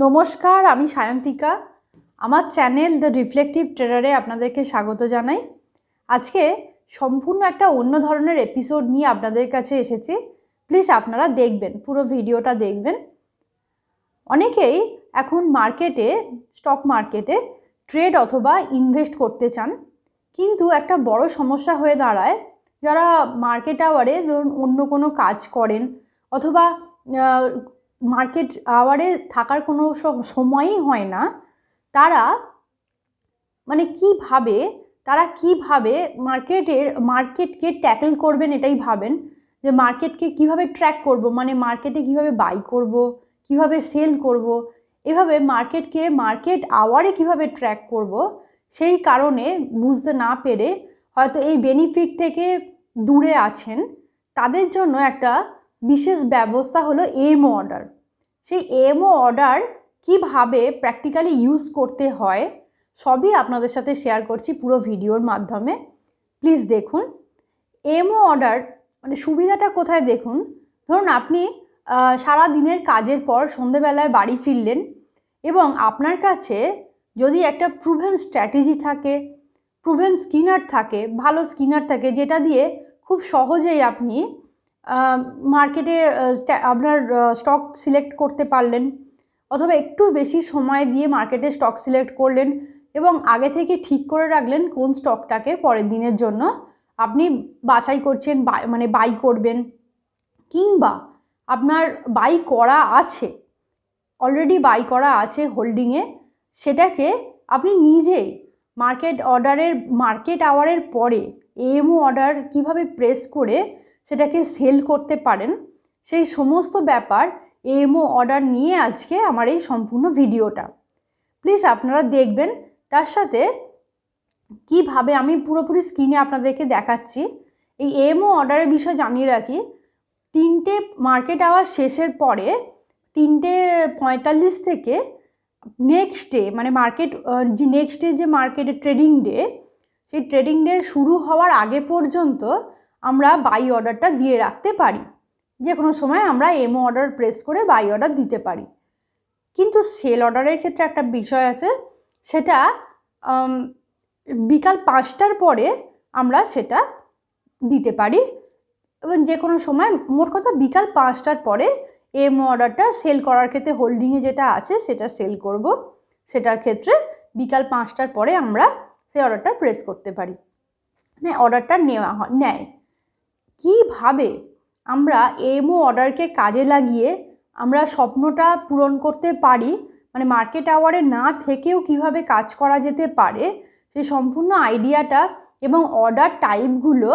নমস্কার, আমি সায়ন্তিকা। আমার চ্যানেল দ্য রিফ্লেক্টিভ ট্রেডারে আপনাদেরকে স্বাগত জানাই। আজকে সম্পূর্ণ একটা অন্য ধরনের এপিসোড নিয়ে আপনাদের কাছে এসেছি। প্লিজ আপনারা দেখবেন, পুরো ভিডিওটা দেখবেন। অনেকেই এখন মার্কেটে, স্টক মার্কেটে ট্রেড অথবা ইনভেস্ট করতে চান, কিন্তু একটা বড় সমস্যা হয়ে দাঁড়ায় যারা মার্কেট আওয়ারে ধরুন অন্য কোনো কাজ করেন অথবা মার্কেট আওয়ারে থাকার কোনো সময়ই হয় না, তারা কিভাবে মার্কেটকে ট্যাকল করবেন এটাই ভাবেন, যে মার্কেটকে কিভাবে ট্র্যাক করব, মানে মার্কেটে কিভাবে বাই করব, কিভাবে সেল করব, এভাবে মার্কেট আওয়ারে কিভাবে ট্র্যাক করব, সেই কারণে বুঝতে না পেরে হয়তো এই বেনিফিট থেকে দূরে আছেন। তাদের জন্য একটা বিশেষ ব্যবস্থা হলো AMO অর্ডার। সেই AMO অর্ডার কিভাবে প্র্যাকটিক্যালি ইউজ করতে হয় সবই আপনাদের সাথে শেয়ার করছি পুরো ভিডিওর মাধ্যমে। প্লিজ দেখুন। AMO অর্ডার মানে সুবিধাটা কোথায় দেখুন। ধরুন আপনি সারা দিনের কাজের পর সন্ধেবেলায় বাড়ি ফিরলেন এবং আপনার কাছে যদি একটা প্রুভেন স্ট্র্যাটেজি থাকে, প্রুভেন স্কিনার থাকে, ভালো স্কিনার থাকে, যেটা দিয়ে খুব সহজেই আপনি মার্কেটে আপনার স্টক সিলেক্ট করতে পারলেন, অথবা একটু বেশি সময় দিয়ে মার্কেটে স্টক সিলেক্ট করলেন এবং আগে থেকে ঠিক করে রাখলেন কোন স্টকটাকে পরের দিনের জন্য আপনি বাছাই করছেন, বাই করবেন, কিংবা আপনার বাই করা আছে, অলরেডি বাই করা আছে হোল্ডিংয়ে, সেটাকে আপনি নিজেই মার্কেট আওয়ারের পরে AMO অর্ডার কিভাবে প্রেস করে সেটাকে সেল করতে পারেন, সেই সমস্ত ব্যাপার AMO অর্ডার নিয়ে আজকে আমার এই সম্পূর্ণ ভিডিওটা। প্লিজ আপনারা দেখবেন। তার সাথে কিভাবে আমি পুরোপুরি স্ক্রিনে আপনাদেরকে দেখাচ্ছি। এই AMO অর্ডারের বিষয় জানিয়ে রাখি, 3টে মার্কেট আওয়ার শেষের পরে 3:45 থেকে নেক্সট ডে, মানে নেক্সট ডে যে মার্কেটের ট্রেডিং ডে, সেই ট্রেডিং ডে শুরু হওয়ার আগে পর্যন্ত আমরা বাই অর্ডারটা দিয়ে রাখতে পারি। যে কোনো সময় আমরা AMO অর্ডার প্রেস করে বাই অর্ডার দিতে পারি। কিন্তু সেল অর্ডারের ক্ষেত্রে একটা বিষয় আছে, সেটা বিকাল 5টার পরে আমরা সেটা দিতে পারি এবং যে কোনো সময়, মোট কথা বিকাল 5টার পরে AMO অর্ডারটা সেল করার ক্ষেত্রে হোল্ডিংয়ে যেটা আছে সেটা সেল করব, সেটার ক্ষেত্রে বিকাল 5টার পরে আমরা সেই অর্ডারটা প্রেস করতে পারি, মানে অর্ডারটা নেয়। কিভাবে আমরা AMO অর্ডারকে কাজে লাগিয়ে আমরা স্বপ্নটা পূরণ করতে পারি, মানে মার্কেট আওয়ারে না থেকেও কিভাবে কাজ করা যেতে পারে, সেই সম্পূর্ণ আইডিয়াটা এবং অর্ডার টাইপগুলো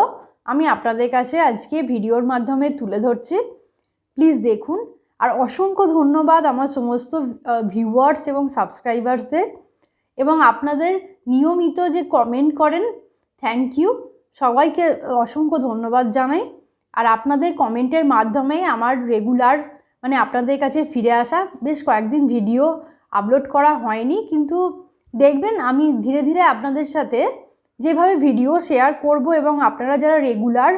আমি আপনাদের কাছে আজকে ভিডিওর মাধ্যমে তুলে ধরছি। প্লিজ দেখুন। আর অসংখ্য ধন্যবাদ আমার সমস্ত ভিউয়ার্স এবং সাবস্ক্রাইবার্সদের, এবং আপনাদের নিয়মিত যে কমেন্ট করেন, থ্যাংক ইউ, সবাইকে অসংখ্য ধন্যবাদ জানাই। আর আপনাদের কমেন্টের মাধ্যমে আমার রেগুলার, মানে আপনাদের কাছে ফিরে আসা, বেশ কয়েকদিন ভিডিও আপলোড করা হয়নি, কিন্তু দেখবেন আমি ধীরে ধীরে আপনাদের সাথে যেভাবে ভিডিও শেয়ার করব, এবং আপনারা যারা রেগুলার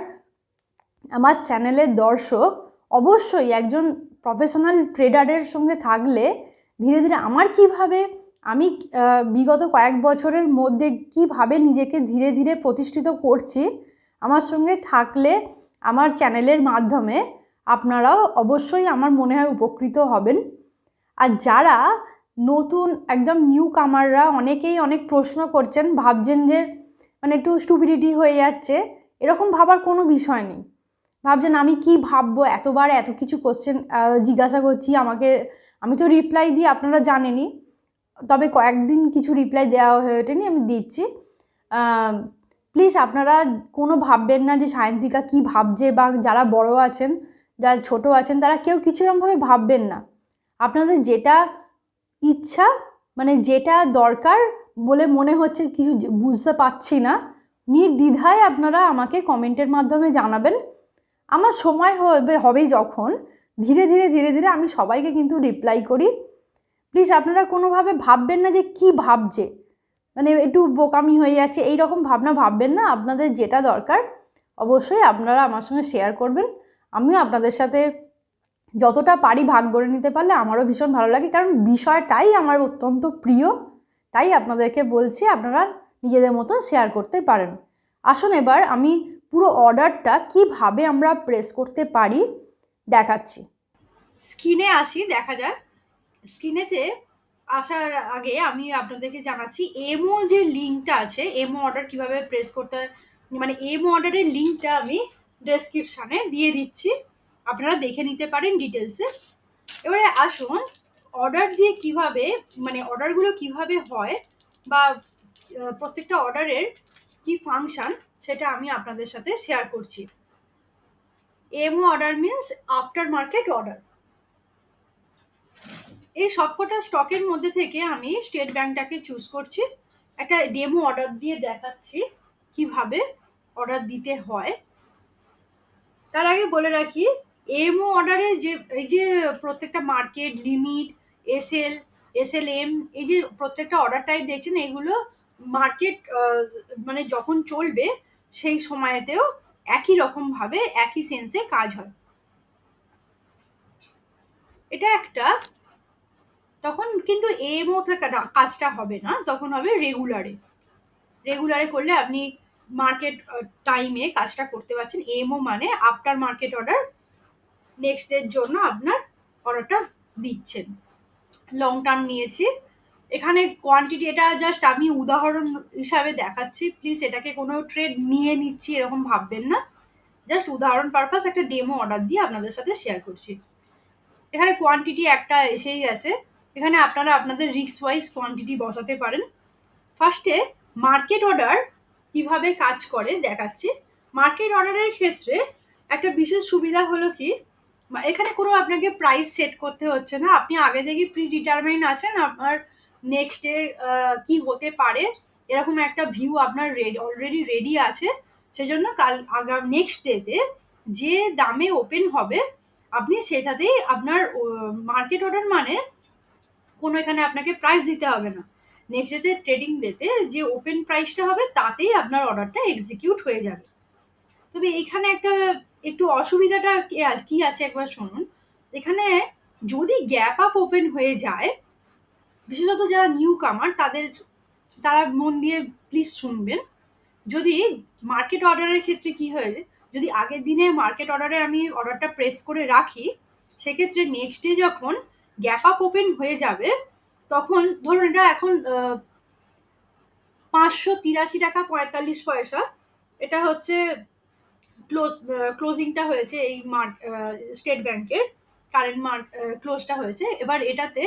আমার চ্যানেলের দর্শক, অবশ্যই একজন প্রফেশনাল ট্রেডারের সঙ্গে থাকলে ধীরে ধীরে আমি বিগত কয়েক বছরের মধ্যে কিভাবে নিজেকে ধীরে ধীরে প্রতিষ্ঠিত করছি, আমার সঙ্গে থাকলে আমার চ্যানেলের মাধ্যমে আপনারাও অবশ্যই আমার মনে হয় উপকৃত হবেন। আর যারা নতুন একদম নিউ কামাররা, অনেকেই অনেক প্রশ্ন করছেন, ভাবছেন যে মানে একটু স্টুপিডিটি হয়ে যাচ্ছে, এরকম ভাবার কোনো বিষয় নেই। ভাবছেন আমি কি ভাববো, এতবার এত কিছু কোশ্চেন জিজ্ঞাসা করছি আমাকে, আমি তো রিপ্লাই দিই, আপনারা জানেনই, তবে কয়েকদিন কিছু রিপ্লাই দেওয়া হয়ে ওঠেনি, আমি দিচ্ছি। প্লিজ আপনারা কোনো ভাববেন না যে সায়ন্তিকা কী ভাবছে, বা যারা বড় আছেন, যারা ছোট আছেন, তারা কেউ কিছু এরকমভাবে ভাববেন না। আপনাদের যেটা ইচ্ছা, মানে যেটা দরকার বলে মনে হচ্ছে কিছু বুঝতে পারছি না, নির্দ্বিধায় আপনারা আমাকে কমেন্টের মাধ্যমে জানাবেন। আমার সময় হবে যখন ধীরে ধীরে আমি সবাইকে কিন্তু রিপ্লাই করি। প্লিজ আপনারা কোনোভাবে ভাববেন না যে কি ভাবছে, মানে একটু বোকামি হয়ে যাচ্ছে, এই রকম ভাবনা ভাববেন না। আপনাদের যেটা দরকার অবশ্যই আপনারা আমার সঙ্গে শেয়ার করবেন, আমিও আপনাদের সাথে যতটা পারি ভাগ করে নিতে পারলে আমারও ভীষণ ভালো লাগে, কারণ বিষয়টাই আমার অত্যন্ত প্রিয়। তাই আপনাদেরকে বলছি, আপনারা নিজেদের মতো শেয়ার করতে পারেন। আসুন এবার আমি পুরো অর্ডারটা কিভাবে আমরা প্রেস করতে পারি দেখাচ্ছি। স্ক্রিনে আসি, দেখা যাক। স্ক্রিনেতে আসার আগে আমি আপনাদেরকে জানাচ্ছি এমও যে লিঙ্কটা আছে, এমও অর্ডার কিভাবে প্রেস করতে হয়, মানে এমও অর্ডারের লিঙ্কটা আমি ডেসক্রিপশানে দিয়ে দিচ্ছি, আপনারা দেখে নিতে পারেন ডিটেলসে। এবারে আসুন অর্ডার দিয়ে কিভাবে, মানে অর্ডারগুলো কিভাবে হয় বা প্রত্যেকটা অর্ডারের কি ফাংশন সেটা আমি আপনাদের সাথে শেয়ার করছি। MO order means after market order. এই সবকটা স্টকের মধ্যে থেকে আমি স্টেট ব্যাংকটাকে চুজ করছি, একটা ডেমো অর্ডার দিয়ে দেখাচ্ছি কিভাবে অর্ডার দিতে হয়। তার আগে বলে রাখি, এমও অর্ডারে যে এই যে প্রত্যেকটা মার্কেট, লিমিট, এসএলএম, এই যে প্রত্যেকটা অর্ডার টাইপ দেখছেন, এগুলো মার্কেট মানে যখন চলবে সেই সময়তেও একই রকমভাবে একই সেন্সে কাজ হয়। এটা একটা, তখন কিন্তু এমও থেকে কাজটা হবে না, তখন হবে রেগুলারে করলে আপনি মার্কেট টাইমে কাজটা করতে পারছেন। এমও মানে আফটার মার্কেট অর্ডার, নেক্সট ডের জন্য আপনার অর্ডারটা দিচ্ছেন। লং টার্ম নিয়েছি এখানে কোয়ান্টিটি, এটা জাস্ট আমি উদাহরণ হিসাবে দেখাচ্ছি, প্লিজ এটাকে কোনো ট্রেড নিয়ে নিচ্ছি এরকম ভাববেন না, জাস্ট উদাহরণ পারপাস একটা ডেমো অর্ডার দিয়ে আপনাদের সাথে শেয়ার করছি। এখানে কোয়ান্টিটি একটা এসেই গেছে, এখানে আপনারা আপনাদের রিস্ক ওয়াইজ কোয়ান্টিটি বসাতে পারেন। ফার্স্টে মার্কেট অর্ডার কিভাবে কাজ করে দেখাচ্ছি। মার্কেট অর্ডারের ক্ষেত্রে একটা বিশেষ সুবিধা হলো কি, এখানে কোনো আপনাকে প্রাইস সেট করতে হচ্ছে না, আপনি আগে থেকে প্রি ডিটারমাইন আছেন, আপনার নেক্সট ডে কি হতে পারে এরকম একটা ভিউ আপনার অলরেডি রেডি আছে। সেজন্য নেক্সট ডেতে যে দামে ওপেন হবে আপনি সেটাতেই আপনার মার্কেট অর্ডার মানে কোনো এখানে আপনাকে প্রাইস দিতে হবে না, নেক্সট ডেতে ট্রেডিং ডেতে যে ওপেন প্রাইসটা হবে তাতেই আপনার অর্ডারটা এক্সিকিউট হয়ে যাবে। তবে এখানে একটা একটু অসুবিধাটা কি আছে একবার শুনুন। এখানে যদি গ্যাপ আপ ওপেন হয়ে যায়, বিশেষত যারা নিউ কামার তারা মন দিয়ে প্লিজ শুনবেন। যদি মার্কেট অর্ডারের ক্ষেত্রে কি হয়, যদি আগের দিনে মার্কেট অর্ডারে আমি অর্ডারটা প্রেস করে রাখি, সেক্ষেত্রে নেক্সট ডে যখন গ্যাপ আপ ওপেন হয়ে যাবে, তখন ধরুন এটা এখন 583 টাকা 45 পয়সা, এটা হচ্ছে ক্লোজিংটা হয়েছে এই স্টেট ব্যাংকের কারেন্ট ক্লোজটা হয়েছে। এবার এটাতে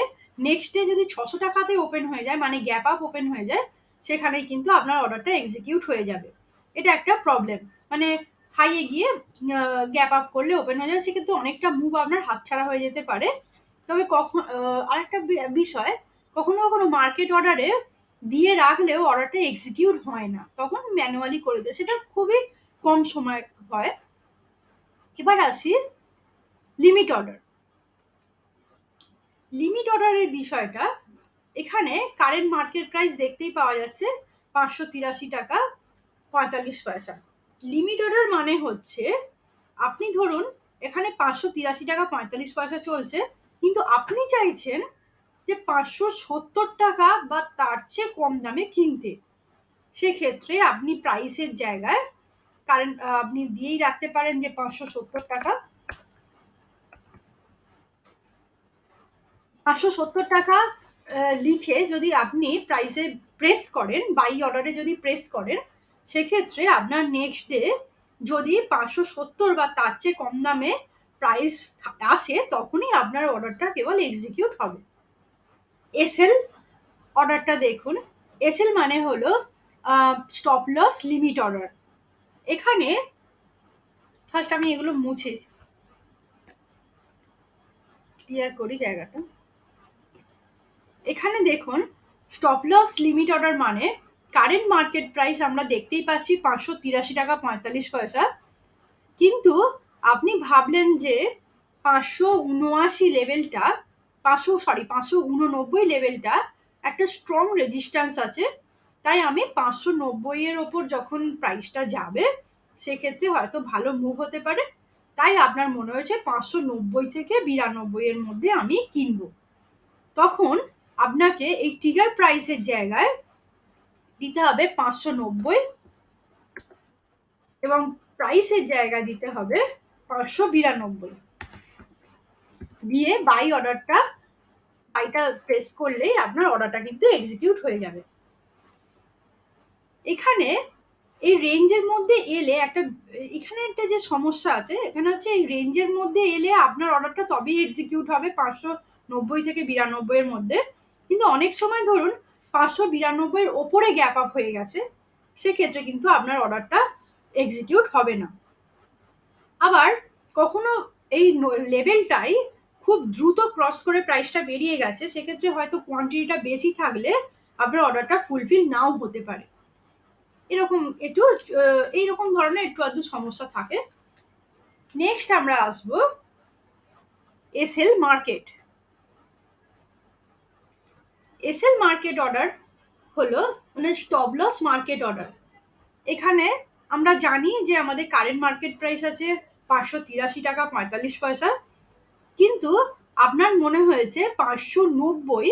নেক্সট ডে যদি 600 টাকাতে ওপেন হয়ে যায়, মানে গ্যাপ আপ ওপেন হয়ে যায়, সেখানে কিন্তু আপনার অর্ডারটা এক্সিকিউট হয়ে যাবে। এটা একটা প্রবলেম, মানে হাইয়ে গিয়ে গ্যাপ আপ করলে ওপেন হয়ে যাবে, সেক্ষেত্রে অনেকটা মুভ আপনার হাতছাড়া হয়ে যেতে পারে। তবে আরেকটা বিষয়, কখনো কখনো মার্কেট অর্ডারে দিয়ে রাখলেও অর্ডারটা এক্সিকিউট হয় না, তখন ম্যানুয়ালি করে দেয়, সেটা খুবই কম সময় হয়। এবার আসি লিমিট অর্ডার। লিমিট অর্ডারের বিষয়টা, এখানে কারেন্ট মার্কেট প্রাইস দেখতেই পাওয়া যাচ্ছে 583 টাকা 45 পয়সা। লিমিট অর্ডার মানে হচ্ছে, আপনি ধরুন এখানে 583 টাকা 45 পয়সা চলছে, কিন্তু আপনি চাইছেন যে 570 টাকা বা তার চেয়ে কম দামে কিনতে। সেক্ষেত্রে আপনি প্রাইসের জায়গায় কারেন্ট আপনি দিয়েই রাখতে পারেন যে 570 টাকা। 570 টাকা লিখে যদি আপনি প্রাইসে প্রেস করেন, বাই অর্ডারে যদি প্রেস করেন, সেক্ষেত্রে আপনার নেক্সট ডে যদি 570 বা তার চেয়ে কম দামে প্রাইস আসে, তখনই আপনার অর্ডারটা কেবল এক্সিকিউট হবে। এসএল অর্ডারটা দেখুন, এসএল মানে হলো স্টপ লস লিমিট অর্ডার। এখানে ফার্স্ট আমি এগুলো মুছে ক্লিয়ার করি জায়গাটা। এখানে দেখুন, স্টপ লস লিমিট অর্ডার মানে কারেন্ট মার্কেট প্রাইস আমরা দেখতেই পাচ্ছি 583 টাকা 45 পয়সা, কিন্তু আপনি ভাবলেন যে 579 লেভেলটা, 589 লেভেলটা একটা স্ট্রং রেজিস্ট্যান্স আছে, তাই আমি 590 এর ওপর যখন প্রাইসটা যাবে, সেক্ষেত্রে হয়তো ভালো মুভ হতে পারে, তাই আপনার মনে হয়েছে 590 থেকে 92 এর মধ্যে আমি কিনবো। তখন আপনাকে এই ট্রিগার প্রাইসের জায়গায় দিতে হবে 590 এবং প্রাইসের জায়গায় দিতে হবে 592 দিয়ে বাইটা প্রেস করলেই আপনার অর্ডারটা কিন্তু এক্সিকিউট হয়ে যাবে। এখানে এই রেঞ্জের মধ্যে এলে এখানে একটা যে সমস্যা আছে, এখানে হচ্ছে এই রেঞ্জের মধ্যে এলে আপনার অর্ডারটা তবেই এক্সিকিউট হবে 590 থেকে 92 এর মধ্যে। কিন্তু অনেক সময় ধরুন 592 এর ওপরে গ্যাপ আপ হয়ে গেছে, সেক্ষেত্রে কিন্তু আপনার অর্ডারটা এক্সিকিউট হবে না। আবার কখনো এই লেভেলটাই খুব দ্রুত ক্রস করে প্রাইসটা বেরিয়ে গেছে, সেক্ষেত্রে হয়তো কোয়ান্টিটিটা বেশি থাকলে আপনার অর্ডারটা ফুলফিল নাও হতে পারে। এইরকম ধরনের একটু আধটু সমস্যা থাকে। নেক্সট আমরা আসবো SL market. SL market order হলো মানে স্টপ লস মার্কেট অর্ডার। এখানে আমরা জানি যে আমাদের কারেন্ট মার্কেট প্রাইস আছে 583 টাকা 45 পয়সা, কিন্তু আপনার মনে হয়েছে 590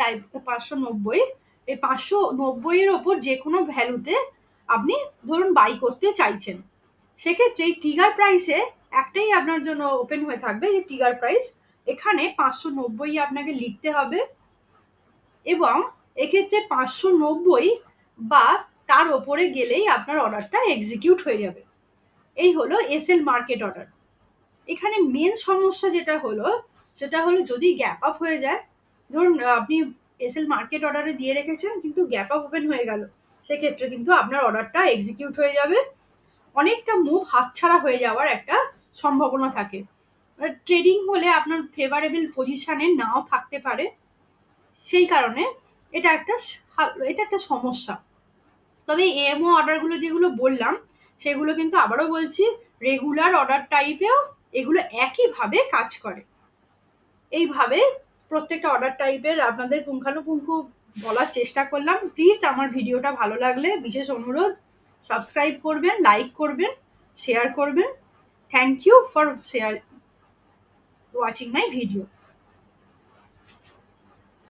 টাইপ 590, এই 590 এর ওপর যে কোনো ভ্যালুতে আপনি ধরুন বাই করতে চাইছেন, সেক্ষেত্রে এই ট্রিগার প্রাইসে একটাই আপনার জন্য ওপেন হয়ে থাকবে যে ট্রিগার প্রাইস, এখানে 590 আপনাকে লিখতে হবে এবং এক্ষেত্রে 590 বা তার ওপরে গেলেই আপনার অর্ডারটা এক্সিকিউট হয়ে যাবে। এই হলো এসএল মার্কেট অর্ডার। এখানে মেন সমস্যা যেটা হলো সেটা হলো যদি গ্যাপ আপ হয়ে যায়, ধরুন আপনি এসএল মার্কেট অর্ডারে দিয়ে রেখেছেন কিন্তু গ্যাপ আপ ওপেন হয়ে গেল, সেক্ষেত্রে কিন্তু আপনার অর্ডারটা এক্সিকিউট হয়ে যাবে। অনেকটা মুভ হাতছাড়া হয়ে যাওয়ার একটা সম্ভাবনা থাকে। ট্রেডিং হলে আপনার ফেভারেবল পজিশনে নাও থাকতে পারে, সেই কারণে এটা একটা সমস্যা। তবে এমও অর্ডারগুলো যেগুলো বললাম সেগুলো কিন্তু আবারও বলছি রেগুলার অর্ডার টাইপেও এগুলো একইভাবে কাজ করে। এইভাবে প্রত্যেকটা অর্ডার টাইপের আপনাদের পুঙ্খানুপুঙ্খ বলার চেষ্টা করলাম। প্লিজ আমার ভিডিওটা ভালো লাগলে বিশেষ অনুরোধ সাবস্ক্রাইব করবেন, লাইক করবেন, শেয়ার করবেন। Thank you for watching my video.